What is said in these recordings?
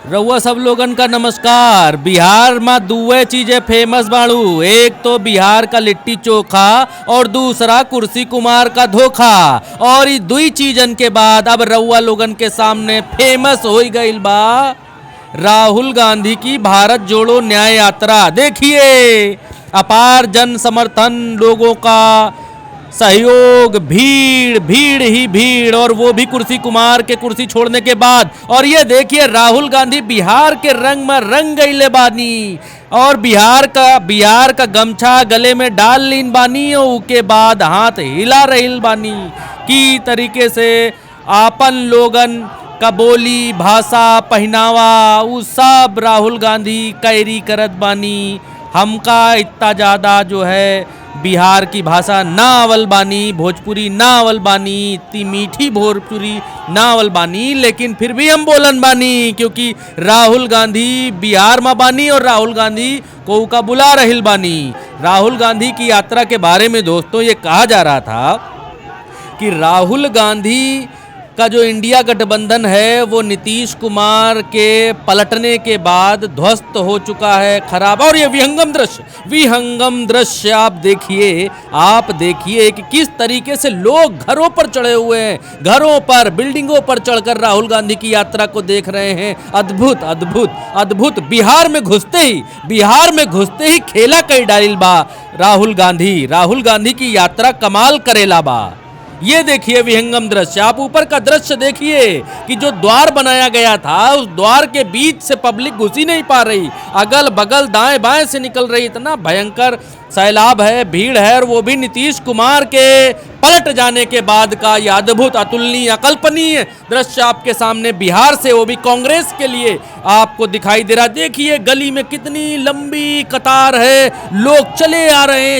रउआ सब लोगन का नमस्कार। बिहार में दुए चीजें फेमस बाड़ू, एक तो बिहार का लिट्टी चोखा और दूसरा कुर्सी कुमार का धोखा। और ई दुई चीजन के बाद अब रउआ लोगन के सामने फेमस हो गईल बा राहुल गांधी की भारत जोड़ो न्याय यात्रा। देखिए अपार जन समर्थन, लोगों का सहयोग, भीड़ भीड़ ही भीड़, और वो भी कुर्सी कुमार के कुर्सी छोड़ने के बाद। और ये देखिए राहुल गांधी बिहार के रंग में रंग गईले बानी और बिहार का गमछा गले में डाल लीन बानी और उसके बाद हाथ हिला रही बानी की तरीके से आपन लोगन का बोली, भाषा, पहनावा वो सब राहुल गांधी कैरी करत बानी। हमका इतना ज़्यादा जो है बिहार की भाषा ना आवल बानी, भोजपुरी ना आवल बानी, इतनी मीठी भोजपुरी ना आवल बानी, लेकिन फिर भी हम बोलन बानी क्योंकि राहुल गांधी बिहार में बानी और राहुल गांधी को का बुला रही बानी। राहुल गांधी की यात्रा के बारे में दोस्तों ये कहा जा रहा था कि राहुल गांधी का जो इंडिया गठबंधन है वो नीतीश कुमार के पलटने के बाद ध्वस्त हो चुका है, खराब। और ये विहंगम दृश्य आप देखिए कि किस तरीके से लोग घरों पर चढ़े हुए हैं, घरों पर, बिल्डिंगों पर चढ़कर राहुल गांधी की यात्रा को देख रहे हैं। अद्भुत अद्भुत अद्भुत। बिहार में घुसते ही खेला कई डालिल बा राहुल गांधी की यात्रा कमाल करेला बा। ये देखिए विहंगम दृश्य, आप ऊपर का दृश्य देखिए कि जो द्वार बनाया गया था उस द्वार के बीच से पब्लिक घुस ही नहीं पा रही, अगल बगल दाएं बाएं से निकल रही। इतना भयंकर सैलाब है, भीड़ है, और वो भी नीतीश कुमार के पलट जाने के बाद का यह अद्भुत, अतुलनीय, अकल्पनीय दृश्य आपके सामने बिहार से, वो भी कांग्रेस के लिए आपको दिखाई दे रहा। देखिए गली में कितनी लंबी कतार है, लोग चले आ रहे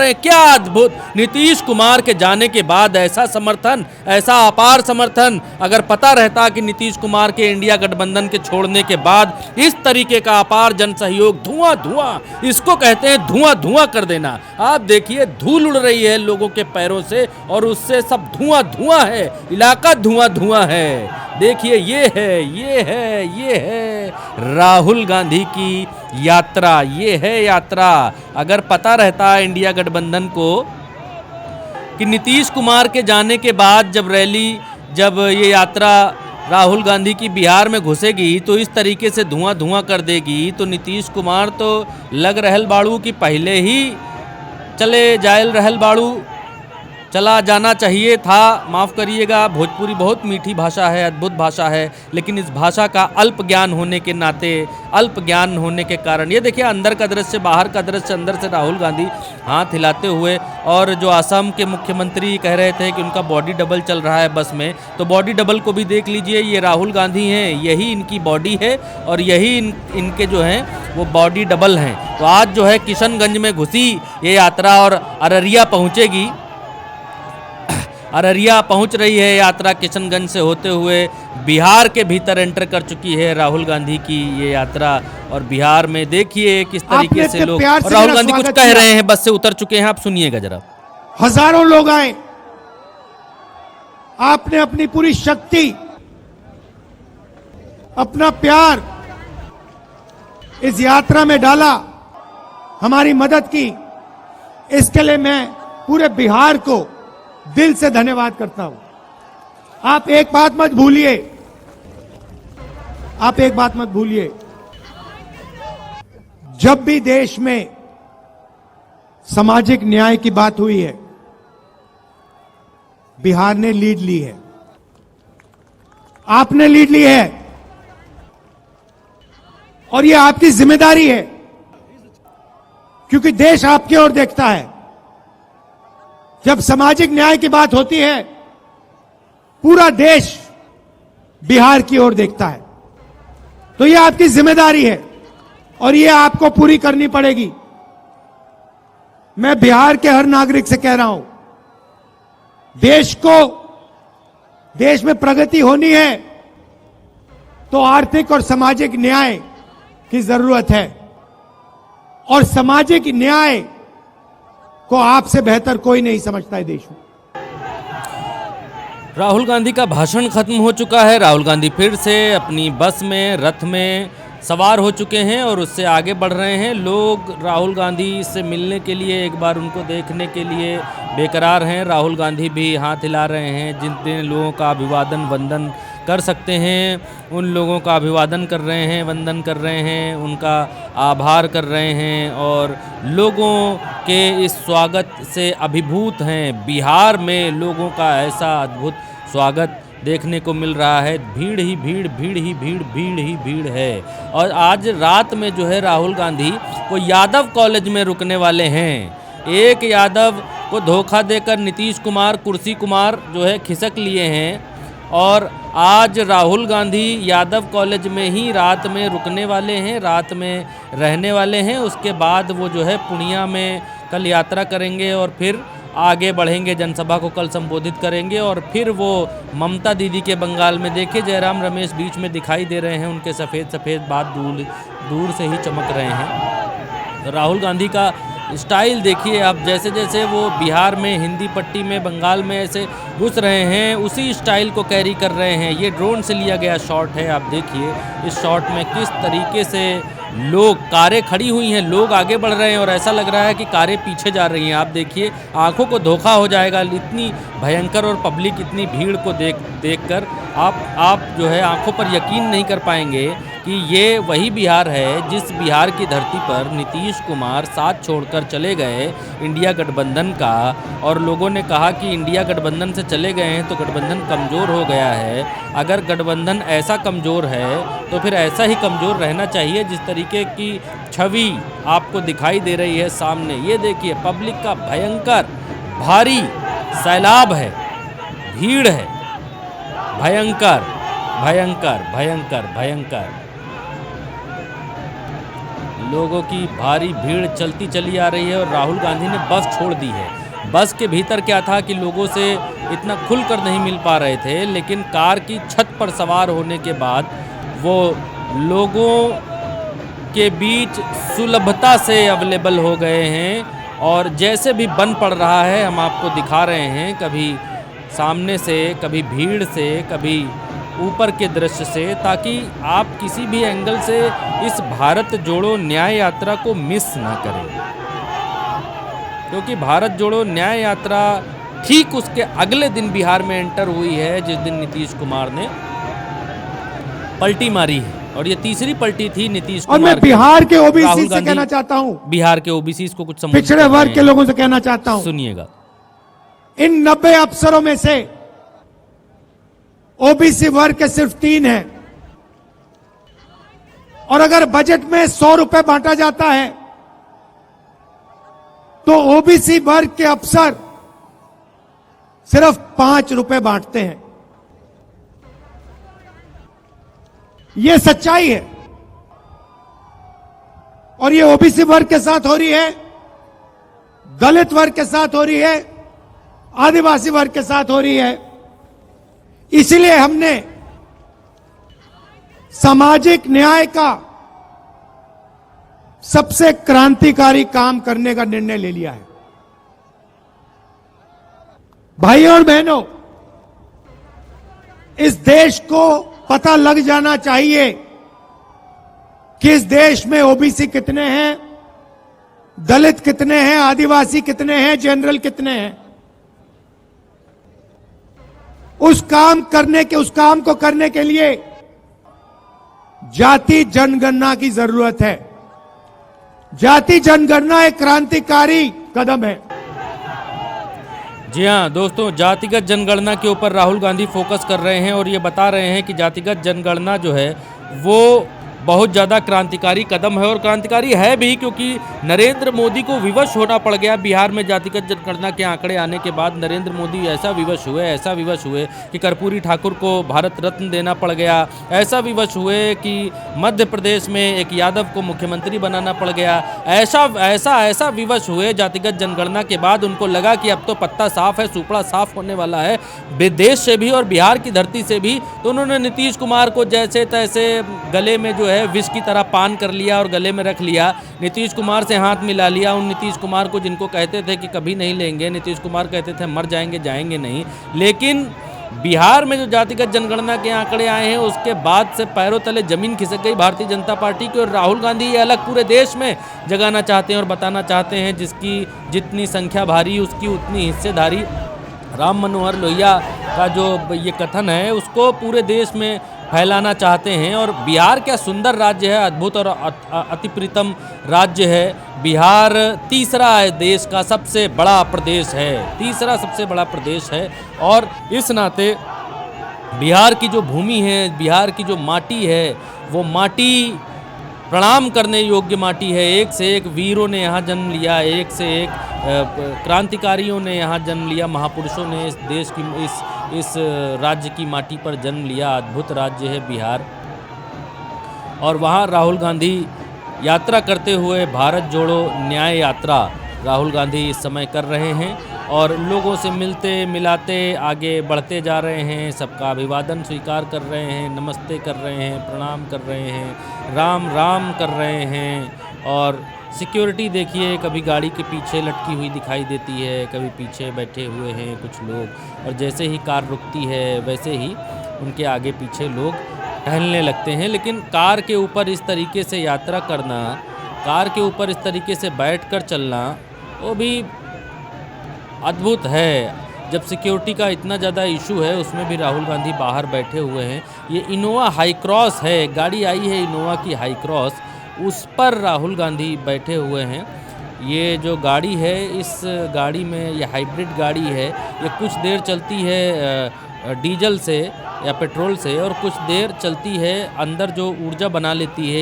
हैं। क्या अद्भुत। नीतीश कुमार के जाने के बाद ऐसा समर्थन, ऐसा अपार समर्थन, अगर पता रहता कि नीतीश कुमार के इंडिया गठबंधन के छोड़ने के बाद इस तरीके का अपार जन सहयोग, धुआं, इसको कहते हैं धुआं कर देना। आप देखिए धूल उड़ रही है लोगों के पैरों से और उससे सब धुआं है, इलाका धुआं है। देखिए ये है राहुल गांधी की यात्रा, ये है यात्रा। अगर पता रहता इंडिया गठबंधन को कि नीतीश कुमार के जाने के बाद जब ये यात्रा राहुल गांधी की बिहार में घुसेगी तो इस तरीके से धुआं कर देगी, तो नीतीश कुमार तो लग रहल बाड़ू कि पहले ही चले जायल रहल बाड़ू, चला जाना चाहिए था। माफ़ करिएगा, भोजपुरी बहुत मीठी भाषा है, अद्भुत भाषा है, लेकिन इस भाषा का अल्प ज्ञान होने के नाते, अल्प ज्ञान होने के कारण, ये देखिए अंदर का दृश्य, बाहर का दृश्य, अंदर से राहुल गांधी हाथ हिलाते हुए। और जो असम के मुख्यमंत्री कह रहे थे कि उनका बॉडी डबल चल रहा है बस में, तो बॉडी डबल को भी देख लीजिए, ये राहुल गांधी हैं, यही इनकी बॉडी है और यही इनके जो हैं वो बॉडी डबल हैं। तो आज जो है किशनगंज में घुसी ये यात्रा और अररिया पहुंच रही है यात्रा। किशनगंज से होते हुए बिहार के भीतर एंटर कर चुकी है राहुल गांधी की ये यात्रा। और बिहार में देखिए किस तरीके से लोग, और राहुल गांधी कुछ कह रहे हैं, बस से उतर चुके हैं, आप सुनिएगा जरा। हजारों लोग आए, आपने अपनी पूरी शक्ति, अपना प्यार इस यात्रा में डाला, हमारी मदद की। इसके लिए मैं पूरे बिहार को दिल से धन्यवाद करता हूं। आप एक बात मत भूलिए, जब भी देश में सामाजिक न्याय की बात हुई है, बिहार ने लीड ली है, आपने लीड ली है, और यह आपकी जिम्मेदारी है क्योंकि देश आपकी ओर देखता है। जब सामाजिक न्याय की बात होती है, पूरा देश बिहार की ओर देखता है, तो यह आपकी जिम्मेदारी है और यह आपको पूरी करनी पड़ेगी। मैं बिहार के हर नागरिक से कह रहा हूं, देश में प्रगति होनी है तो आर्थिक और सामाजिक न्याय की जरूरत है, और सामाजिक न्याय को आपसे बेहतर कोई नहीं समझता है देश में। राहुल गांधी का भाषण खत्म हो चुका है। राहुल गांधी फिर से अपनी बस में, रथ में सवार हो चुके हैं और उससे आगे बढ़ रहे हैं। लोग राहुल गांधी से मिलने के लिए, एक बार उनको देखने के लिए बेकरार हैं। राहुल गांधी भी हाथ हिला रहे हैं। जिन लोगों का अभिवादन वंदन कर सकते हैं उन लोगों का अभिवादन कर रहे हैं, वंदन कर रहे हैं, उनका आभार कर रहे हैं और लोगों के इस स्वागत से अभिभूत हैं। बिहार में लोगों का ऐसा अद्भुत स्वागत देखने को मिल रहा है। भीड़ ही भीड़, भीड़ ही भीड़, भीड़ ही भीड़ है। और आज रात में जो है राहुल गांधी वो यादव कॉलेज में रुकने वाले हैं। एक यादव को धोखा देकर नीतीश कुमार, कुर्सी कुमार जो है खिसक लिए हैं और आज राहुल गांधी यादव कॉलेज में ही रात में रुकने वाले हैं, रात में रहने वाले हैं। उसके बाद वो जो है पूर्णिया में कल यात्रा करेंगे और फिर आगे बढ़ेंगे, जनसभा को कल संबोधित करेंगे और फिर वो ममता दीदी के बंगाल में, देखिए जयराम रमेश बीच में दिखाई दे रहे हैं, उनके सफ़ेद सफ़ेद बात दूर से ही चमक रहे हैं। राहुल गांधी का स्टाइल देखिए आप, जैसे जैसे वो बिहार में, हिंदी पट्टी में, बंगाल में ऐसे घुस रहे हैं उसी स्टाइल को कैरी कर रहे हैं। ये ड्रोन से लिया गया शॉट है, आप देखिए इस शॉट में किस तरीके से लोग, कारें खड़ी हुई हैं, लोग आगे बढ़ रहे हैं और ऐसा लग रहा है कि कारें पीछे जा रही हैं। आप देखिए आंखों को धोखा हो जाएगा, इतनी भयंकर और पब्लिक, इतनी भीड़ को देख कर आप जो है आंखों पर यकीन नहीं कर पाएंगे कि ये वही बिहार है जिस बिहार की धरती पर नीतीश कुमार साथ छोड़कर चले गए इंडिया गठबंधन का। और लोगों ने कहा कि इंडिया गठबंधन से चले गए हैं तो गठबंधन कमज़ोर हो गया है। अगर गठबंधन ऐसा कमज़ोर है तो फिर ऐसा ही कमज़ोर रहना चाहिए जिस तरीके की छवि आपको दिखाई दे रही है सामने। ये देखिए पब्लिक का भयंकर भारी सैलाब है, भीड़ है, भयंकर भयंकर भयंकर भयंकर लोगों की भारी भीड़ चलती चली आ रही है। और राहुल गांधी ने बस छोड़ दी है। बस के भीतर क्या था कि लोगों से इतना खुलकर नहीं मिल पा रहे थे, लेकिन कार की छत पर सवार होने के बाद वो लोगों के बीच सुलभता से अवेलेबल हो गए हैं। और जैसे भी बन पड़ रहा है हम आपको दिखा रहे हैं, कभी सामने से, कभी भीड़ से, कभी ऊपर के दृश्य से, ताकि आप किसी भी एंगल से इस भारत जोड़ो न्याय यात्रा को मिस ना करें। क्योंकि भारत जोड़ो न्याय यात्रा ठीक उसके अगले दिन बिहार में एंटर हुई है जिस दिन नीतीश कुमार ने पलटी मारी है। और ये तीसरी पलटी थी नीतीश कुमार। और मैं बिहार के ओबीसी से कहना चाहता हूं, बिहार के ओबीसी को कुछ पिछड़े वर्ग के लोगों से कहना चाहता हूं, सुनिएगा। इन 90 अफसरों में से ओबीसी वर्ग के सिर्फ 3 हैं। और अगर बजट में 100 रुपए बांटा जाता है तो ओबीसी वर्ग के अफसर सिर्फ 5 रुपए बांटते हैं। यह सच्चाई है। और ये ओबीसी वर्ग के साथ हो रही है, दलित वर्ग के साथ हो रही है, आदिवासी वर्ग के साथ हो रही है। इसलिए हमने सामाजिक न्याय का सबसे क्रांतिकारी काम करने का निर्णय ले लिया है। भाइयों और बहनों, इस देश को पता लग जाना चाहिए कि इस देश में ओबीसी कितने हैं, दलित कितने हैं, आदिवासी कितने हैं, जनरल कितने हैं। उस काम को करने के लिए जाति जनगणना की जरूरत है। जाति जनगणना एक क्रांतिकारी कदम है। जी हाँ दोस्तों, जातिगत जनगणना के ऊपर राहुल गांधी फोकस कर रहे हैं और ये बता रहे हैं कि जातिगत जनगणना जो है वो बहुत ज़्यादा क्रांतिकारी कदम है। और क्रांतिकारी है भी क्योंकि नरेंद्र मोदी को विवश होना पड़ गया। बिहार में जातिगत जनगणना के आंकड़े आने के बाद नरेंद्र मोदी ऐसा विवश हुए कि कर्पूरी ठाकुर को भारत रत्न देना पड़ गया। ऐसा विवश हुए कि मध्य प्रदेश में एक यादव को मुख्यमंत्री बनाना पड़ गया। ऐसा विवश हुए जातिगत जनगणना के बाद, उनको लगा कि अब तो पत्ता साफ है, सुपड़ा साफ होने वाला है विदेश से भी और बिहार की धरती से भी। तो उन्होंने नीतीश कुमार को जैसे तैसे गले में जो है विष की तरह पान कर लिया और गले में रख लिया। नीतीश कुमार से हाथ मिला लिया। उन नीतीश कुमार को जिनको कहते थे कि कभी नहीं लेंगे, नीतीश कुमार कहते थे मर जाएंगे, जाएंगे नहीं, लेकिन बिहार में जो जातिगत जनगणना के आंकड़े आए हैं उसके बाद से पैरों तले जमीन खिसक गई भारतीय जनता पार्टी की, और राहुल गांधी ये अलग पूरे देश में जगाना चाहते हैं और बताना चाहते हैं जिसकी जितनी संख्या भारी उसकी उतनी हिस्सेदारी। राम मनोहर लोहिया का जो ये कथन है उसको पूरे देश में फैलाना चाहते हैं। और बिहार क्या सुंदर राज्य है, अद्भुत और अति प्रीतम राज्य है। बिहार तीसरा देश का सबसे बड़ा प्रदेश है, तीसरा सबसे बड़ा प्रदेश है, और इस नाते बिहार की जो भूमि है, बिहार की जो माटी है, वो माटी प्रणाम करने योग्य माटी है। एक से एक वीरों ने यहाँ जन्म लिया, एक से एक क्रांतिकारियों ने यहाँ जन्म लिया, महापुरुषों ने इस देश की इस राज्य की माटी पर जन्म लिया। अद्भुत राज्य है बिहार। और वहाँ राहुल गांधी यात्रा करते हुए भारत जोड़ो न्याय यात्रा राहुल गांधी इस समय कर रहे हैं, और लोगों से मिलते मिलाते आगे बढ़ते जा रहे हैं। सबका अभिवादन स्वीकार कर रहे हैं, नमस्ते कर रहे हैं, प्रणाम कर रहे हैं, राम राम कर रहे हैं। और सिक्योरिटी देखिए, कभी गाड़ी के पीछे लटकी हुई दिखाई देती है, कभी पीछे बैठे हुए हैं कुछ लोग, और जैसे ही कार रुकती है वैसे ही उनके आगे पीछे लोग टहलने लगते हैं। लेकिन कार के ऊपर इस तरीके से यात्रा करना, कार के ऊपर इस तरीके से बैठकर चलना, वो भी अद्भुत है। जब सिक्योरिटी का इतना ज़्यादा इशू है उसमें भी राहुल गांधी बाहर बैठे हुए हैं। ये इनोवा हाई क्रॉस है, गाड़ी आई है इनोवा की हाई क्रॉस, उस पर राहुल गांधी बैठे हुए हैं। ये जो गाड़ी है, इस गाड़ी में, ये हाइब्रिड गाड़ी है, ये कुछ देर चलती है डीजल से या पेट्रोल से, और कुछ देर चलती है अंदर जो ऊर्जा बना लेती है,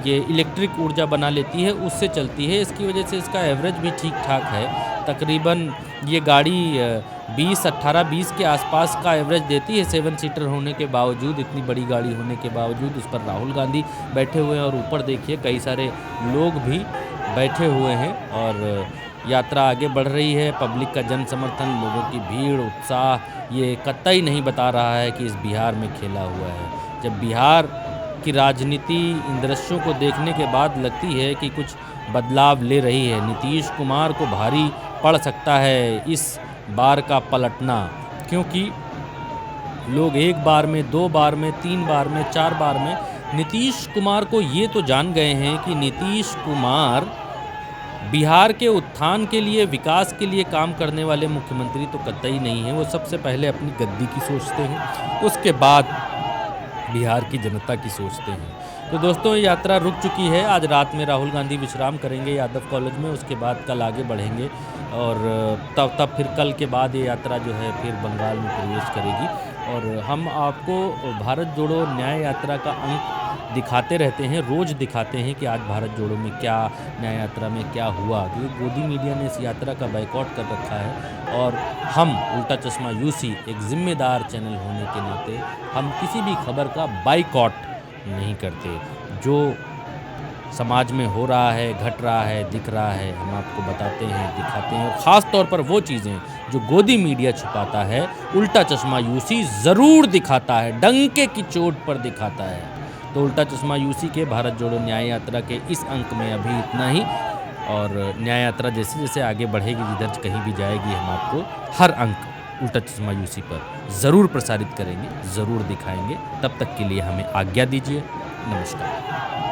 ये इलेक्ट्रिक ऊर्जा बना लेती है, उससे चलती है। इसकी वजह से इसका एवरेज भी ठीक ठाक है। तकरीबन ये गाड़ी 18-20 के आसपास का एवरेज देती है 7 सीटर होने के बावजूद, इतनी बड़ी गाड़ी होने के बावजूद। उस पर राहुल गांधी बैठे हुए हैं, और ऊपर देखिए कई सारे लोग भी बैठे हुए हैं, और यात्रा आगे बढ़ रही है। पब्लिक का जन समर्थन, लोगों की भीड़, उत्साह, ये कतई नहीं बता रहा है कि इस बिहार में खेला हुआ है। जब बिहार की राजनीति इन दृश्यों को देखने के बाद लगती है कि कुछ बदलाव ले रही है। नीतीश कुमार को भारी पड़ सकता है इस बार का पलटना, क्योंकि लोग एक बार में, 2 बार में, 3 बार में, 4 बार में नीतीश कुमार को ये तो जान गए हैं कि नीतीश कुमार बिहार के उत्थान के लिए, विकास के लिए काम करने वाले मुख्यमंत्री तो कतई नहीं है। वो सबसे पहले अपनी गद्दी की सोचते हैं, उसके बाद बिहार की जनता की सोचते हैं। तो दोस्तों, ये यात्रा रुक चुकी है। आज रात में राहुल गांधी विश्राम करेंगे यादव कॉलेज में, उसके बाद कल आगे बढ़ेंगे, और तब फिर कल के बाद ये यात्रा जो है फिर बंगाल में प्रवेश करेगी। और हम आपको भारत जोड़ो न्याय यात्रा का अंक दिखाते रहते हैं, रोज़ दिखाते हैं कि आज भारत जोड़ो में क्या, न्याय यात्रा में क्या हुआ, क्योंकि गोदी मीडिया ने इस यात्रा का बायकॉट कर रखा है। और हम उल्टा चश्मा यूसी एक जिम्मेदार चैनल होने के नाते हम किसी भी खबर का बायकॉट नहीं करते। जो समाज में हो रहा है, घट रहा है, दिख रहा है, हम आपको बताते हैं, दिखाते हैं। और ख़ास तौर पर वो चीज़ें जो गोदी मीडिया छुपाता है, उल्टा चश्मा यूसी ज़रूर दिखाता है, डंके की चोट पर दिखाता है। तो उल्टा चश्मा यूसी के भारत जोड़ो न्याय यात्रा के इस अंक में अभी इतना ही, और न्याय यात्रा जैसे जैसे आगे बढ़ेगी, जिधर कहीं भी जाएगी, हम आपको हर अंक उल्टा चश्मा यूसी पर ज़रूर प्रसारित करेंगे, ज़रूर दिखाएंगे। तब तक के लिए हमें आज्ञा दीजिए। नमस्कार।